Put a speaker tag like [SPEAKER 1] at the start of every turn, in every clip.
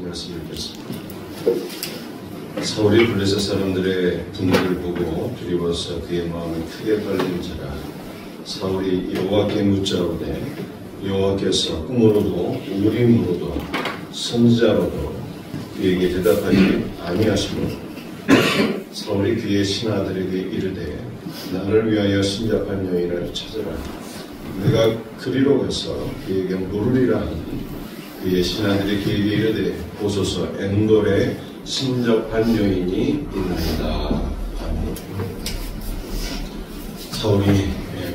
[SPEAKER 1] 말씀을 읽겠습니다. 사울이 블레셋 사람들의 분노를 보고 두려워서 그의 마음이 크게 떨린 자라. 사울이 여호와께 묻자오되 여호와께서 꿈으로도 우림으로도 선지자로도 그에게 대답하지 아니하시고 사울이 그의 신하들에게 이르되 나를 위하여 신접한 여인을 찾으라. 내가 그리로 가서 그에게 물으리라 하니 그의 신하들이 그에게 이르되 보소서 엔돌에 신접한 여인이 있나이다. 아멘. 사울이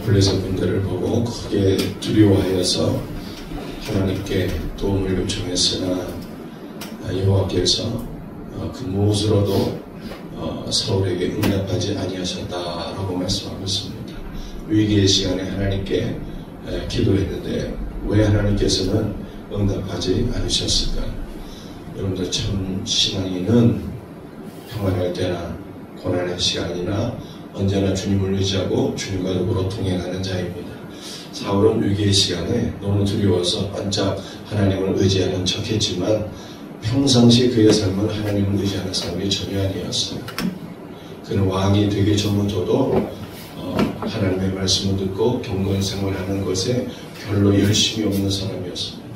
[SPEAKER 1] 블레셋 군대를 보고 크게 두려워하여서 하나님께 도움을 요청했으나 여호와께서 그 무엇으로도 사울에게 응답하지 아니하셨다라고 말씀하고 있습니다. 위기의 시간에 하나님께 기도했는데 왜 하나님께서는 응답하지 않으셨을까? 여러분들 참 신앙인은 평안할 때나 고난의 시간이나 언제나 주님을 의지하고 주님과 더불어 동행하는 자입니다. 사울은 위기의 시간에 너무 두려워서 반짝 하나님을 의지하는 척했지만 평상시 그의 삶은 하나님을 의지하는 삶이 전혀 아니었어요. 그는 왕이 되기 전부터도 하나님의 말씀을 듣고 경건 생활하는 것에 별로 열심이 없는 사람이었습니다.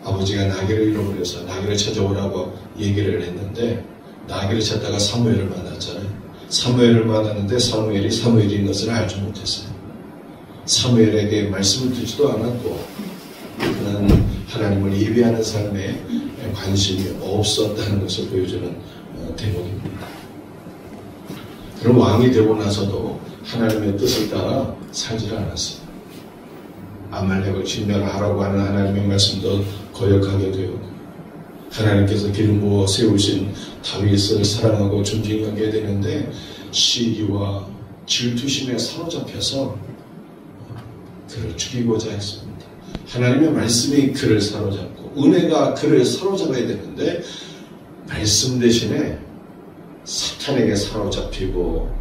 [SPEAKER 1] 아버지가 나귀를 잃어버려서 나귀를 찾아오라고 얘기를 했는데 나귀를 찾다가 사무엘을 만났잖아요. 사무엘을 만났는데 사무엘인 것을 알지 못했어요. 사무엘에게 말씀을 듣지도 않았고 그는 하나님을 예배하는 삶에 관심이 없었다는 것을 보여주는 대목입니다. 그럼 왕이 되고 나서도 하나님의 뜻을 따라 살지 않았어요. 아말렉을 진멸하라고 하는 하나님의 말씀도 거역하게 되었고 하나님께서 기름 부어 세우신 다윗을 사랑하고 존중하게 되는데 시기와 질투심에 사로잡혀서 그를 죽이고자 했습니다. 하나님의 말씀이 그를 사로잡고 은혜가 그를 사로잡아야 되는데 말씀 대신에 사탄에게 사로잡히고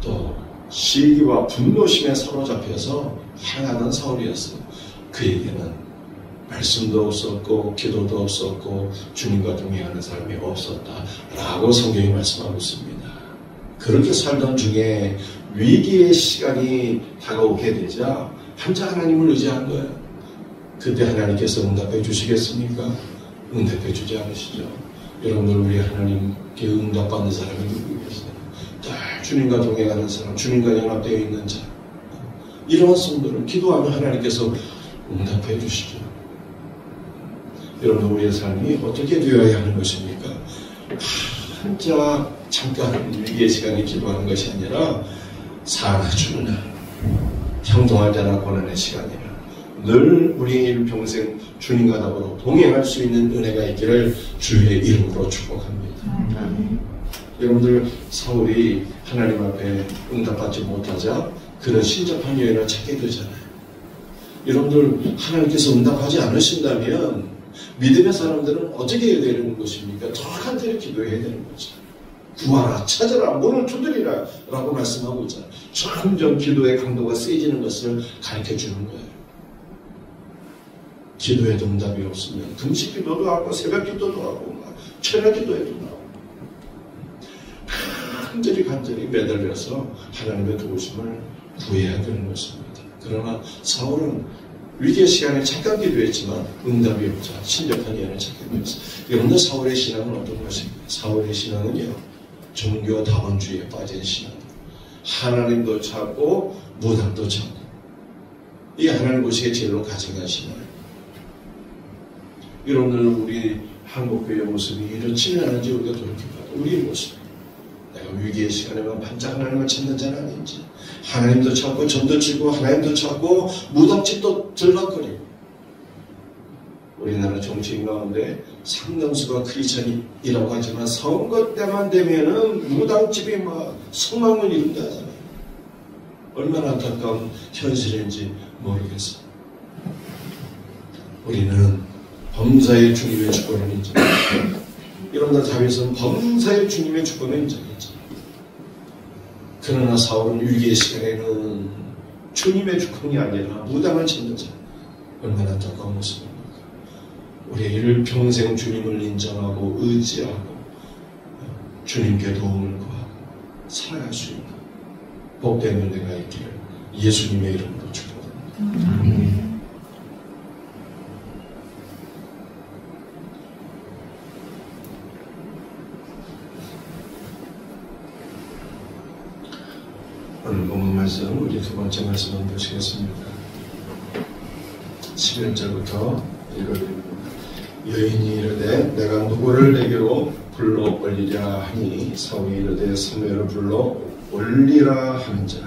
[SPEAKER 1] 또 시기와 분노심에 사로잡혀서 향하던 사울이었어요. 그에게는 말씀도 없었고 기도도 없었고 주님과 동행하는 사람이 없었다라고 성경이 말씀하고 있습니다. 그렇게 살던 중에 위기의 시간이 다가오게 되자 한자 하나님을 의지한 거예요. 그때 하나님께서 응답해 주시겠습니까? 응답해 주지 않으시죠. 여러분들 우리 하나님께 응답받는 사람이 누구 계세요? 다 주님과 동행하는 사람, 주님과 연합되어 있는 자. 이러한 성도를 기도하면 하나님께서 응답해 주시죠. 여러분 우리의 삶이 어떻게 되어야 하는 것입니까? 한자 잠깐 위기의 시간에 기도하는 것이 아니라 사나 죽으나 형통할 자나 고난의 시간이라 늘 우리의 일평생 주님과 더불어 동행할 수 있는 은혜가 있기를 주의 이름으로 축복합니다. 여러분들 사울이 하나님 앞에 응답받지 못하자 그는 신접한 여인을 찾게 되잖아요. 여러분들 하나님께서 응답하지 않으신다면 믿음의 사람들은 어떻게 해야 되는 것입니까? 더 간절히 기도해야 되는 거죠. 구하라, 찾아라, 문을 두드리라 라고 말씀하고 있잖아요. 점점 기도의 강도가 세지는 것을 가르쳐 주는 거예요. 기도에도 응답이 없으면 금식 기도도 하고 새벽 기도도 하고 철야 기도에도 나오고 간절히 매달려서 하나님의 도우심을 구해야 되는 것입니다. 그러나 사울은 위기의 시간에 잠깐 기도했지만 응답이 없자 신접한 여인을 찾게 되었어요. 여러분들 사울의 신앙은 어떤 것입니까? 사울의 신앙은요 종교 다원주의에 빠진 신앙. 하나님도 찾고 무당도 찾고 이게 하나님 보시기에 제일로 가증한 신앙. 여러분들 우리 한국교회 모습이 이렇지는 않은지 우리가 돌이켜봐도 우리의 모습. 내가 위기의 시간에만 반짝 하나님을 찾는 자는 아닌지 하나님도 찾고 전도 치고 하나님도 찾고 무당집도 들락거리고 우리나라 정치인 가운데 상당수가 크리스찬이라고 하지만 선거 때만 되면은 무당집이 막 성망을 이룬다 하잖아요. 얼마나 안타까운 현실인지 모르겠어요. 우리는 범사의 주님의 주권을 인정합니다. 여러분들 다윗은 범사의 주님의 주권을 인정했죠. 그러나 사울은 위기의 시간에는 주님의 주권이 아니라 무당을 찾는 자. 얼마나 안타까운 모습입니까? 우리 일평생 주님을 인정하고 의지하고 주님께 도움을 구하고 살아갈 수 있는 복된 은혜가 있기를 예수님의 이름으로 축복합니다. 오늘 본문 말씀 우리 두 번째 말씀을 보시겠습니다. 11절부터 읽어드립니다. 여인이 이르되 내가 누구를 내게로 불러 올리랴 하니 사울이 이르되 사무엘을 불러 올리라 하는자.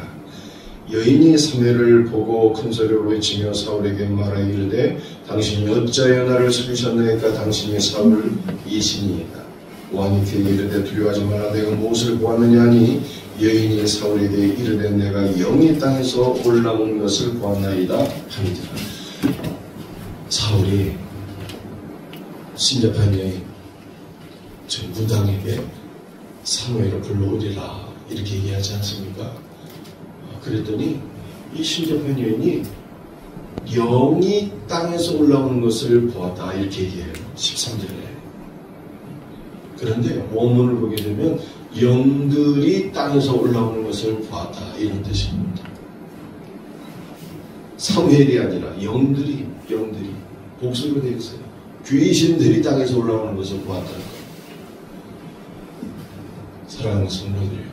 [SPEAKER 1] 여인이 사무엘을 보고 큰 소리로 외치며 사울에게 말하여 이르되 당신이 어찌하여 나를 속이셨나이까 당신이 사울이시니이다. 왕이 그에게 이르되 두려워하지 마라. 내가 무엇을 보았느냐 하니 여인이 사울에게 이르되 내가 영이 땅에서 올라오는 것을 보았나이다 하니라. 사울이 신접한 여인 저 무당에게 사무엘을 불러오리라 이렇게 얘기하지 않습니까? 그랬더니 이 신접한 여인이 영이 땅에서 올라오는 것을 보았다 이렇게 얘기해요. 13절에. 그런데 원문을 보게 되면 영들이 땅에서 올라오는 것을 보았다 이런 뜻입니다. 사무엘이 아니라 영들이 복수로 되어 있어요. 귀신들이 땅에서 올라오는 것을 보았다는 것. 사랑하는 성도들이요,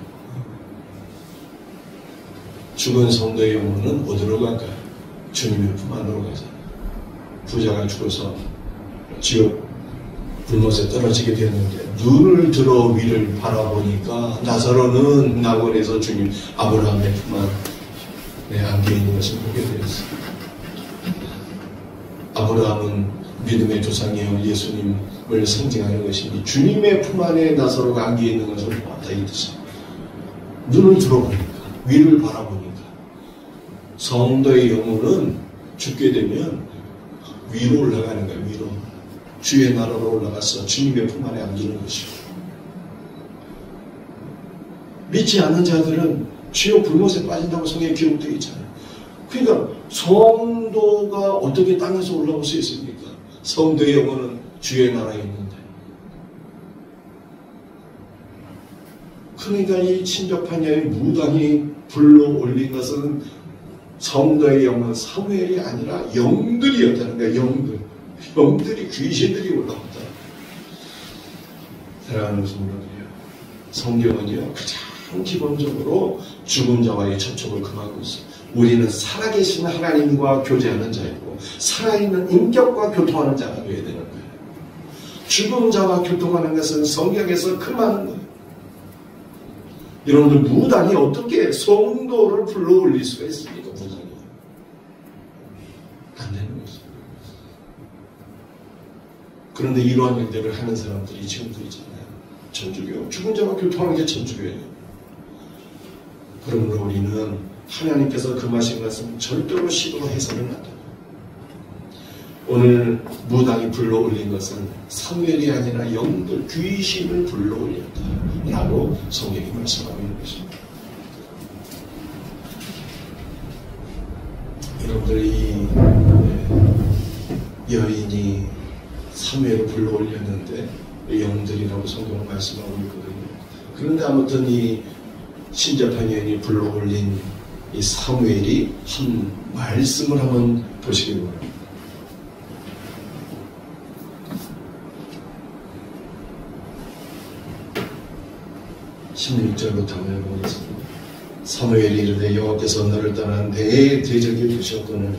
[SPEAKER 1] 죽은 성도의 영혼은 어디로 갈까요? 주님의 품 안으로 가잖아요. 부자가 죽어서 지옥 불못에 떨어지게 되었는데 눈을 들어 위를 바라보니까 나사로는 낙원에서 주님 아브라함의 품 안에 안겨 있는 것을 보게 되었어요. 아브라함은 믿음의 조상이요 예수님을 상징하는 것이니 주님의 품 안에 나사로가 안겨 있는 것을 보았다 이 뜻입니다. 눈을 들어보니까 위를 바라보니까 성도의 영혼은 죽게 되면 위로 올라가는 거예요. 위로 주의 나라로 올라가서 주님의 품 안에 안기는 것이고, 믿지 않는 자들은 지옥 불못에 빠진다고 성경에 기록되어 있잖아요. 그러니까 성도가 어떻게 땅에서 올라올 수 있습니까? 성도의 영혼은 주의 나라에 있는데. 그러니까 이 친접한 여인 무당이 불러 올린 것은 성도의 영혼 사무엘이 아니라 영들이었다는 거예요. 영들이 귀신들이 올라온다. 사랑하는 성도들이요, 성경은요 가장 기본적으로 죽은 자와의 접촉을 금하고 있어요. 우리는 살아계신 하나님과 교제하는 자이고 살아있는 인격과 교통하는 자가 되어야 되는 거예요. 죽은 자와 교통하는 것은 성경에서 금하는 거예요. 여러분들, 무당이 어떻게 성도를 불러 올릴 수가 있습니까? 무당이 안 되는 거죠. 그런데 이러한 일들을 하는 사람들이 지금도 있잖아요. 천주교, 죽은 자와 교통하는 게 천주교예요. 그러므로 우리는 하나님께서 금하신 것은 절대로 시도해서는 안 돼요. 오늘 무당이 불러 올린 것은 사무엘이 아니라 영들, 귀신을 불러 올렸다 라고 성경이 말씀하고 있는 것입니다. 여러분들이 여인이 사무엘을 불러 올렸는데 영들이라고 성경은 말씀하고 있거든요. 그런데 아무튼 이 신접한 여인이 불러 올린 이 사무엘이 한 말씀을 한번 보시기 바랍니다. 16절부터 한번 보겠습니다. 사무엘이 이르되 여호와께서 너를 떠나 내 대적이 되셨거늘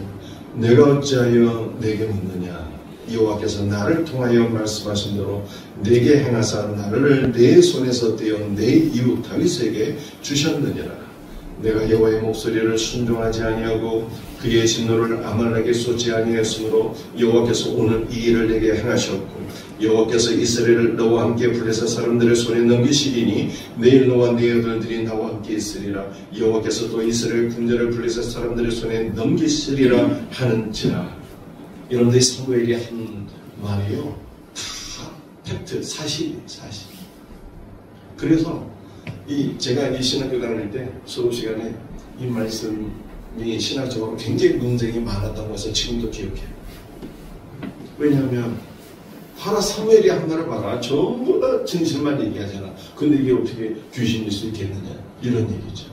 [SPEAKER 1] 내가 어찌하여 내게 묻느냐. 여호와께서 나를 통하여 말씀하신 대로 내게 행하사 나를 내 손에서 떼어 내 이웃 다윗에게 주셨느니라. 내가 여호와의 목소리를 순종하지 아니하고 그의 진노를 아말렉에 쏟지 아니하였으므로 여호와께서 오늘 이 일을 내게 행하셨고 여호와께서 이스라엘을 너와 함께 블레셋 사람들의 손에 넘기시리니 내일 너와 네 아들들이 나와 함께 있으리라. 여호와께서 또 이스라엘 군대를 블레셋 사람들의 손에 넘기시리라 하는지라. 여러분들이 사무엘이 한 말이요 다 팩트, 사실. 그래서 제가 이 신학교 다닐 때 수업 시간에 이 말씀이 신학적으로 굉장히 논쟁이 많았다고 해서 지금도 기억해요. 왜냐하면 봐라, 사무엘이 한 말을 봐라. 전부 다 진실만 얘기하잖아. 근데 이게 어떻게 귀신일 수 있겠느냐. 이런 얘기죠.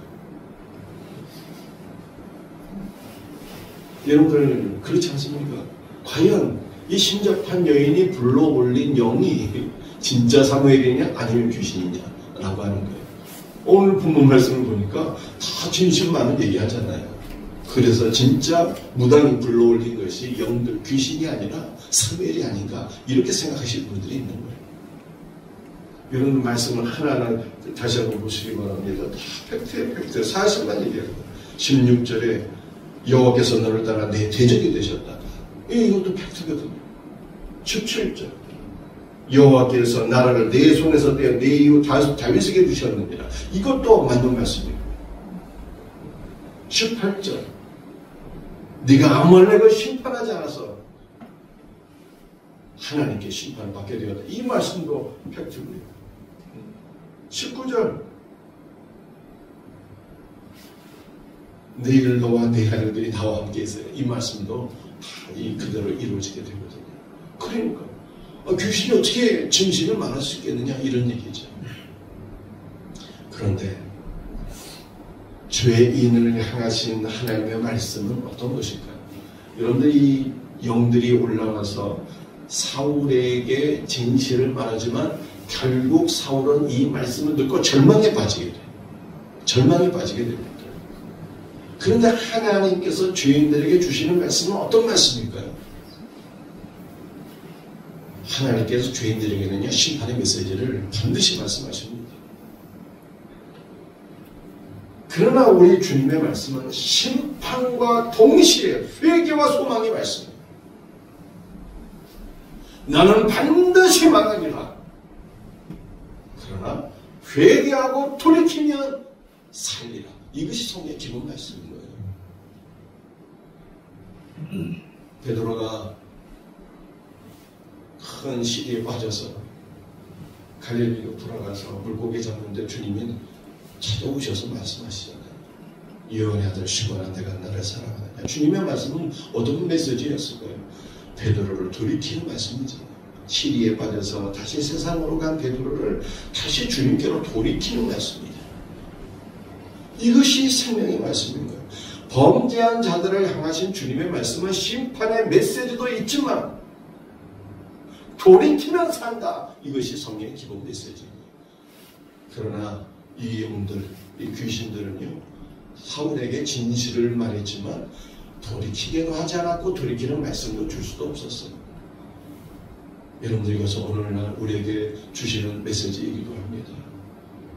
[SPEAKER 1] 여러분들 그렇지 않습니까? 과연 이 신접한 여인이 불러올린 영이 진짜 사무엘이냐 아니면 귀신이냐 라고 하는 거예요. 오늘 본문 말씀을 보니까 다 진실만을 얘기하잖아요. 그래서 진짜 무당이 불러올린 것이 영들, 귀신이 아니라 사무엘이 아닌가 이렇게 생각하시는 분들이 있는 거예요. 이런 말씀을 하나하나 다시 한번 보시기 바랍니다. 다 팩트예요, 팩트. 사실만 얘기하는 거예요. 16절에 여호와께서 너를 따라 내 대적이 되셨다. 이것도 팩트거든요. 17절 여호와께서 나라를 내 손에서 떼어 내 이후 다윗에게 주셨느니라. 이것도 맞는 말씀이에요. 18절 네가 아말렉을 심판하지 않아서 하나님께 심판을 받게 되었다. 이 말씀도 팩트고요. 19절 내일 너와 내 아들들이 나와 함께 있어요. 이 말씀도 다 이 그대로 이루어지게 되거든요. 그러니까 귀신이 어떻게 진실을 말할 수 있겠느냐 이런 얘기죠. 그런데 죄인을 향하신 하나님의 말씀은 어떤 것일까요? 여러분들 이 영들이 올라와서 사울에게 진실을 말하지만 결국 사울은 이 말씀을 듣고 절망에 빠지게 돼요. 절망에 빠지게 됩니다. 그런데 하나님께서 죄인들에게 주시는 말씀은 어떤 말씀일까요? 하나님께서 죄인들에게는요 심판의 메시지를 반드시 말씀하십니다. 그러나 우리 주님의 말씀은 심판과 동시에 회개와 소망의 말씀입니다. 나는 반드시 망하리라. 그러나 회개하고 돌이키면 살리라. 이것이 성경의 기본 말씀인 거예요. 베드로가 큰 시기에 빠져서 갈릴리로 돌아가서 물고기 잡는데 주님이 찾아오셔서 말씀하시잖아요. 예언의 아들 시몬아 내가 나를 사랑하느냐. 주님의 말씀은 어떤 메시지였을까요? 베드로를 돌이키는 말씀이잖아요. 시리에 빠져서 다시 세상으로 간 베드로를 다시 주님께로 돌이키는 말씀이죠. 이것이 생명의 말씀인 거예요. 범죄한 자들을 향하신 주님의 말씀은 심판의 메시지도 있지만 돌이키면 산다. 이것이 성경의 기본 메시지예요. 그러나 이 영들, 이 귀신들은요 사울에게 진실을 말했지만 돌이키게도 하지 않았고 돌이키는 말씀도 줄 수도 없었어요. 여러분들 이것은 오늘날 우리에게 주시는 메시지이기도 합니다.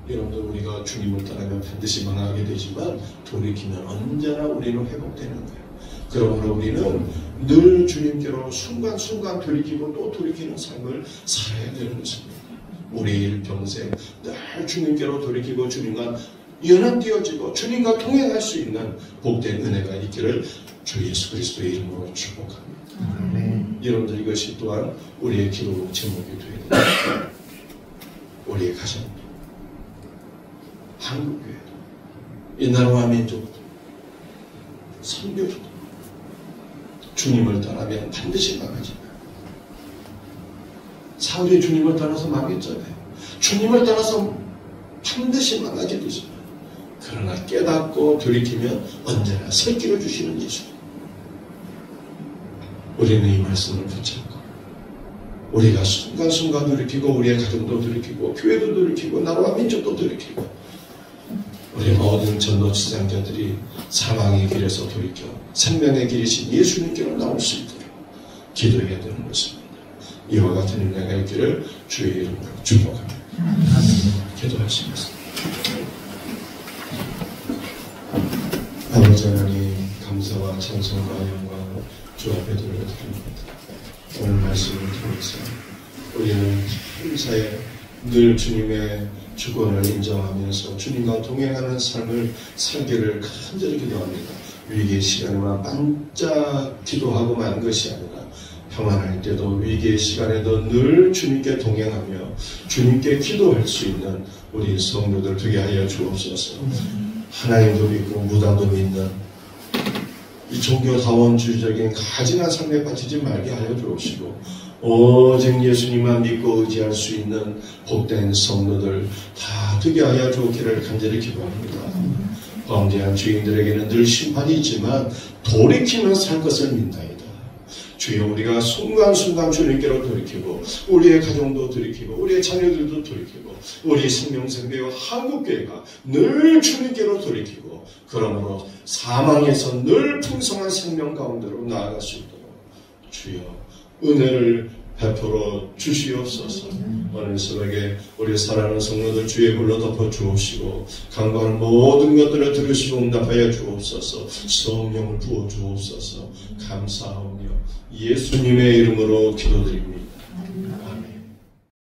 [SPEAKER 1] 여러분들 우리가 주님을 따르면 반드시 망하게 되지만 돌이키면 언제나 우리는 회복되는 거예요. 그러므로 우리는 늘 주님께로 순간순간 돌이키고 또 돌이키는 삶을 살아야 되는 것입니다. 우리 일평생 늘 주님께로 돌이키고 주님과 연합되어지고 주님과 동행할 수 있는 복된 은혜가 있기를 주 예수 그리스도의 이름으로 축복합니다. 여러분들 이것이 또한 우리의 기도 제목이 되어야 됩니다. 우리의 가정, 한국교회, 이 나라와 민족도, 선교도 주님을 따라면 반드시 망하지. 사울이 주님을 따라서 망했잖아요. 주님을 따라서 반드시 망하게 되죠. 그러나 깨닫고 돌이키면 언제나 살 길을 주시는 예수. 우리는 이 말씀을 붙잡고 우리가 순간순간 돌이키고 우리의 가정도 돌이키고 교회도 돌이키고 나라와 민족도 돌이키고 우리 모든 전도 지상자들이 사망의 길에서 돌이켜 생명의 길이신 예수님께로 나올 수 있도록 기도해야 되는 것입니다. 이와 같은 은혜가 있기를 주의 이름으로 축복합니다. 기도하시겠습니다. 아버지 하나님 감사와 찬송과 영광 주 앞에 돌려드립니다. 오늘 말씀을 통해서 우리는 참사에 늘 주님의 주권을 인정하면서 주님과 동행하는 삶을 살기를 간절히 기도합니다. 위기의 시간에만 반짝 기도하고 만 것이 아니라 평안할 때도 위기의 시간에도 늘 주님께 동행하며 주님께 기도할 수 있는 우리 성도들 되게 하여 주옵소서. 하나님도 믿고 무당도 믿는 이 종교다원주의적인 가증한 삶에 빠지지 말게 하여 주옵시고 오직 예수님만 믿고 의지할 수 있는 복된 성도들 다 되게 하여 주기를 간절히 기도합니다. 범죄한 주인들에게는 늘 심판이 있지만 돌이키며 살 것을 믿나이다. 주여 우리가 순간순간 주님께로 돌이키고 우리의 가정도 돌이키고 우리의 자녀들도 돌이키고 우리 생명생배와 한국교회가 늘 주님께로 돌이키고 그러므로 사망에서 늘 풍성한 생명 가운데로 나아갈 수 있도록 주여 은혜를 베풀어 주시옵소서. 오늘 새벽에 우리 사랑하는 성도들 주의 불로 덮어 주옵시고 간구하는 모든 것들을 들으시고 응답하여 주옵소서. 성령을 부어 주옵소서. 감사하오며 예수님의 이름으로 기도드립니다.